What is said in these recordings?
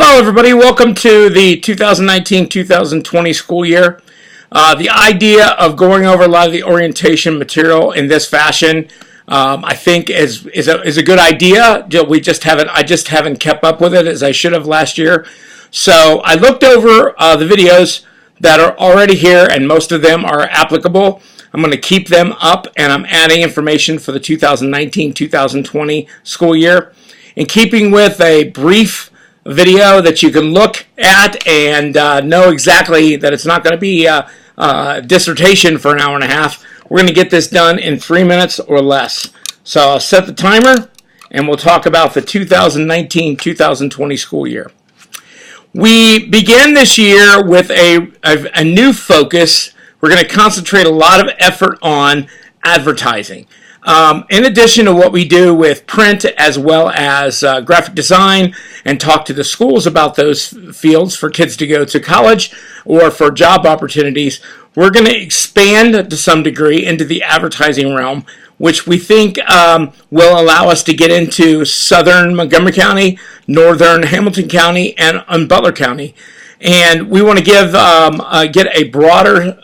Hello everybody, welcome to the 2019-2020 school year. The idea of going over a lot of the orientation material in this fashion I think is a good idea. I just haven't kept up with it as I should have last year. So I looked over the videos that are already here, and most of them are applicable. I'm going to keep them up, and I'm adding information for the 2019-2020 school year. In keeping with a brief video that you can look at and know exactly that it's not going to be a dissertation for an hour and a half. We're going to get this done in 3 minutes or less. So I'll set the timer and we'll talk about the 2019-2020 school year. We began this year with a new focus. We're going to concentrate a lot of effort on advertising. In addition to what we do with print as well as graphic design, and talk to the schools about those fields for kids to go to college or for job opportunities, we're going to expand to some degree into the advertising realm, which we think will allow us to get into southern Montgomery County, northern Hamilton County, and Butler County. And we want to get a broader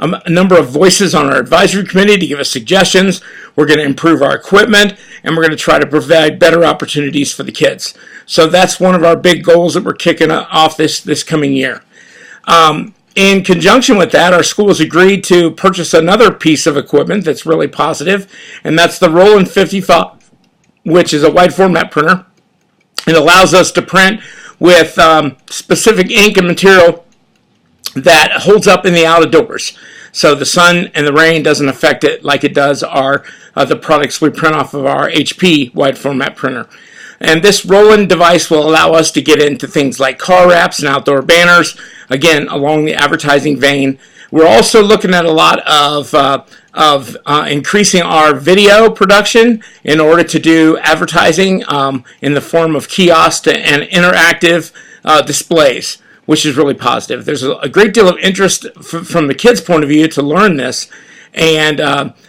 a number of voices on our advisory committee to give us suggestions. We're going to improve our equipment, and we're going to try to provide better opportunities for the kids. So that's one of our big goals that we're kicking off this coming year. In conjunction with that, our school has agreed to purchase another piece of equipment that's really positive, and that's the Roland 55, which is a wide format printer. It allows us to print with specific ink and material that holds up in the out of doors. So the sun and the rain doesn't affect it like it does the products we print off of our HP wide format printer. And this Roland device will allow us to get into things like car wraps and outdoor banners, again, along the advertising vein. We're also looking at a lot of increasing our video production in order to do advertising in the form of kiosks and interactive displays, which is really positive. There's a great deal of interest from the kids' point of view to learn this, and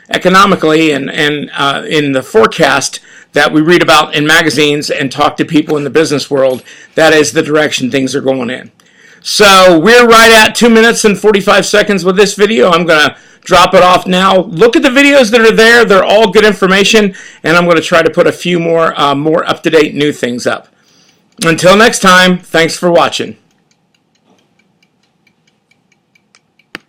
economically and in the forecast that we read about in magazines and talk to people in the business world, that is the direction things are going in. So we're right at 2 minutes and 45 seconds with this video. I'm going to drop it off now. Look at the videos that are there. They're all good information, and I'm going to try to put a few more up-to-date new things up. Until next time, thanks for watching.